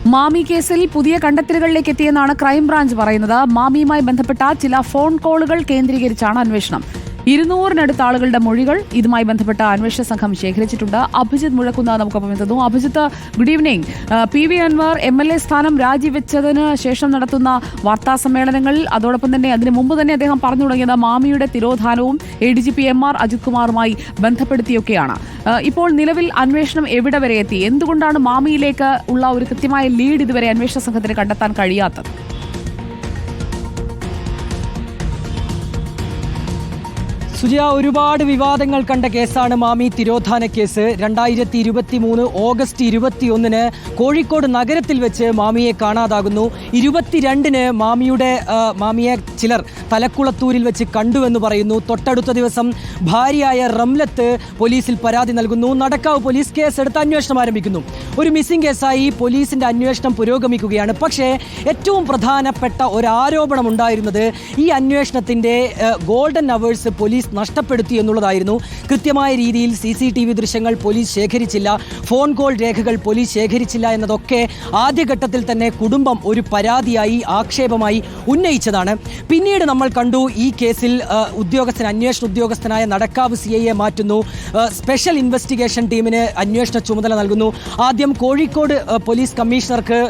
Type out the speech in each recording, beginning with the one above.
മാമി കേസിൽ പുതിയ കണ്ടെത്തലുകളിലേക്ക് എത്തിയെന്നാണ് ക്രൈംബ്രാഞ്ച് പറയുന്നത്. മാമിയുമായി ബന്ധപ്പെട്ട ചില ഫോൺ കോളുകൾ കേന്ദ്രീകരിച്ചാണ് അന്വേഷണം. 200-നടുത്ത ആളുകളുടെ മൊഴികൾ ഇതുമായി ബന്ധപ്പെട്ട അന്വേഷണ സംഘം ശേഖരിച്ചിട്ടുണ്ട്. അഭിജിത്ത് മുഴക്കുന്ന നമുക്കൊപ്പം എത്തുന്നു. Abhijith, good evening. PV Anvar MLA സ്ഥാനം രാജിവെച്ചതിന് ശേഷം നടത്തുന്ന വാർത്താ സമ്മേളനങ്ങളിൽ അതോടൊപ്പം തന്നെ അതിന് മുമ്പ് തന്നെ അദ്ദേഹം പറഞ്ഞു തുടങ്ങിയത് മാമിയുടെ തിരോധാനവും ADGP MR അജിത് കുമാറുമായി ബന്ധപ്പെടുത്തിയൊക്കെയാണ്. ഇപ്പോൾ നിലവിൽ അന്വേഷണം എവിടെ വരെ എത്തി? എന്തുകൊണ്ടാണ് മാമിയിലേക്ക് ഉള്ള ഒരു കൃത്യമായ ലീഡ് ഇതുവരെ അന്വേഷണ സംഘത്തിന് കണ്ടെത്താൻ കഴിയാത്തത്? സുജിയ, ഒരുപാട് വിവാദങ്ങൾ കണ്ട കേസാണ് മാമി തിരോധാന കേസ്. 2023 ഓഗസ്റ്റ് 21 കോഴിക്കോട് നഗരത്തിൽ വെച്ച് മാമിയെ കാണാതാകുന്നു. 22 മാമിയെ ചിലർ തലക്കുളത്തൂരിൽ വെച്ച് കണ്ടുവെന്ന് പറയുന്നു. തൊട്ടടുത്ത ദിവസം ഭാര്യയായ റംലത്ത് പോലീസിൽ പരാതി നൽകുന്നു. നടക്കാവ് പോലീസ് കേസെടുത്ത് അന്വേഷണം ആരംഭിക്കുന്നു. ഒരു മിസ്സിംഗ് കേസായി പോലീസിന്റെ അന്വേഷണം പുരോഗമിക്കുകയാണ്. പക്ഷേ ഏറ്റവും പ്രധാനപ്പെട്ട ഒരു ആരോപണം ഉണ്ടായിരുന്നത് ഈ അന്വേഷണത്തിന്റെ ഗോൾഡൻ അവേഴ്സ് പോലീസ് നഷ്ടപ്പെടുത്തി എന്നുള്ളതായിരുന്നു. കൃത്യമായ രീതിയിൽ CCTV ദൃശ്യങ്ങൾ പോലീസ് ശേഖരിച്ചില്ല, ഫോൺ കോൾ രേഖകൾ പോലീസ് ശേഖരിച്ചില്ല എന്നതൊക്കെ ആദ്യഘട്ടത്തിൽ തന്നെ കുടുംബം ഒരു പരാതിയായി ആക്ഷേപമായി ഉന്നയിച്ചതാണ്. പിന്നീട് നമ്മൾ കണ്ടു ഈ കേസിൽ അന്വേഷണ ഉദ്യോഗസ്ഥനായ നടക്കാവ് CIയെ മാറ്റുന്നു. സ്പെഷ്യൽ ഇൻവെസ്റ്റിഗേഷൻ ടീമിന് അന്വേഷണ ചുമതല നൽകുന്നു. ആദ്യം കോഴിക്കോട് പോലീസ് കമ്മീഷണർക്ക്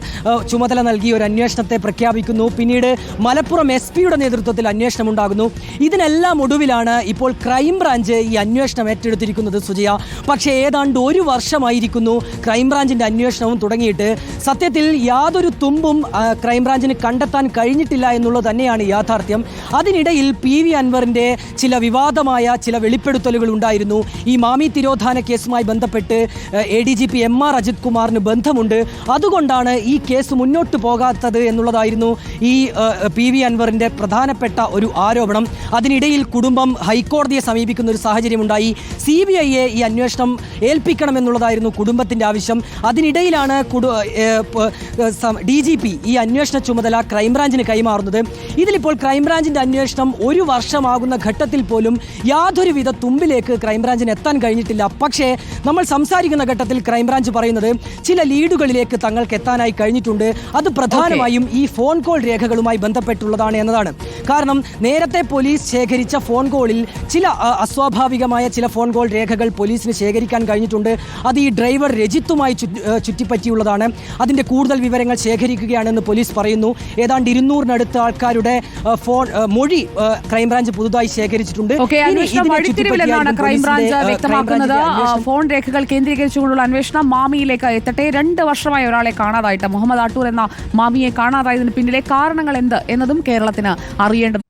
ചുമതല നൽകി ഒരു അന്വേഷണത്തെ പ്രഖ്യാപിക്കുന്നു. പിന്നീട് മലപ്പുറം SP-യുടെ നേതൃത്വത്തിൽ അന്വേഷണം ഉണ്ടാകുന്നു. ഇതിനെല്ലാം ഒടുവിലാണ് ഇപ്പോൾ ക്രൈംബ്രാഞ്ച് ഈ അന്വേഷണം ഏറ്റെടുത്തിരിക്കുന്നത് സുജിയ. പക്ഷേ ഏതാണ്ട് ഒരു വർഷമായിരിക്കുന്നു ക്രൈംബ്രാഞ്ചിന്റെ അന്വേഷണവും തുടങ്ങിയിട്ട്. സത്യത്തിൽ യാതൊരു തുമ്പും ക്രൈംബ്രാഞ്ചിന് കണ്ടെത്താൻ കഴിഞ്ഞിട്ടില്ല എന്നുള്ളത് തന്നെയാണ് യാഥാർത്ഥ്യം. അതിനിടയിൽ PV അൻവറിന്റെ ചില വിവാദമായ ചില വെളിപ്പെടുത്തലുകൾ ഉണ്ടായിരുന്നു. ഈ മാമി തിരോധാന കേസുമായി ബന്ധപ്പെട്ട് ADGP MR അജിത് കുമാറിന് ബന്ധമുണ്ട്, അതുകൊണ്ടാണ് ഈ കേസ് മുന്നോട്ട് പോകാത്തത് എന്നുള്ളതായിരുന്നു ഈ PV അൻവറിന്റെ പ്രധാനപ്പെട്ട ഒരു ആരോപണം. അതിനിടയിൽ കുടുംബം ഹൈക്കോടതിയെ സമീപിക്കുന്ന ഒരു സാഹചര്യമുണ്ടായി. CBIയെ ഈ അന്വേഷണം ഏൽപ്പിക്കണമെന്നുള്ളതായിരുന്നു കുടുംബത്തിന്റെ ആവശ്യം. അതിനിടയിലാണ് DGP ഈ അന്വേഷണ ചുമതല ക്രൈംബ്രാഞ്ചിന് കൈമാറുന്നത്. ഇതിലിപ്പോൾ ക്രൈംബ്രാഞ്ചിന്റെ അന്വേഷണം ഒരു വർഷമാകുന്ന ഘട്ടത്തിൽ പോലും യാതൊരുവിധ തുമ്പിലേക്ക് ക്രൈംബ്രാഞ്ചിന് എത്താൻ കഴിഞ്ഞിട്ടില്ല. പക്ഷേ നമ്മൾ സംസാരിക്കുന്ന ഘട്ടത്തിൽ ക്രൈംബ്രാഞ്ച് പറയുന്നത് ചില ലീഡുകളിലേക്ക് തങ്ങൾക്ക് എത്താനായി കഴിഞ്ഞിട്ടുണ്ട്. അത് പ്രധാനമായും ഈ ഫോൺ കോൾ രേഖകളുമായി ബന്ധപ്പെട്ടുള്ളതാണ് എന്നതാണ്. കാരണം നേരത്തെ പോലീസ് ശേഖരിച്ച ഫോൺ കോളിൽ ചില അസ്വാഭാവികമായ ചില ഫോൺ കോൾ രേഖകൾ പോലീസിന് ശേഖരിക്കാൻ കഴിഞ്ഞിട്ടുണ്ട്. അത് ഈ ഡ്രൈവർ രജിത്തുമായി ചുറ്റിപ്പറ്റിയുള്ളതാണ്. അതിൻ്റെ കൂടുതൽ വിവരങ്ങൾ ശേഖരിക്കുകയാണെന്ന് പോലീസ് പറയുന്നു. ഏതാണ്ട് 200-നടുത്ത ആൾക്കാരുടെ മൊഴി ക്രൈംബ്രാഞ്ച് പുതുതായി ശേഖരിച്ചിട്ടുണ്ട്. ക്രൈംബ്രാഞ്ച് വ്യക്തമാക്കുന്നത് ഫോൺ രേഖകൾ കേന്ദ്രീകരിച്ചുകൊണ്ടുള്ള അന്വേഷണം മാമിയിലേക്ക് എത്തട്ടെ. 2 വർഷമായി ഒരാളെ കാണാതായിട്ട്, മുഹമ്മദ് ആട്ടൂർ എന്ന മാമിയെ കാണാതായതിന് പിന്നിലെ കാരണങ്ങൾ എന്ത് എന്നതും കേരളത്തിന് അറിയേണ്ടത്.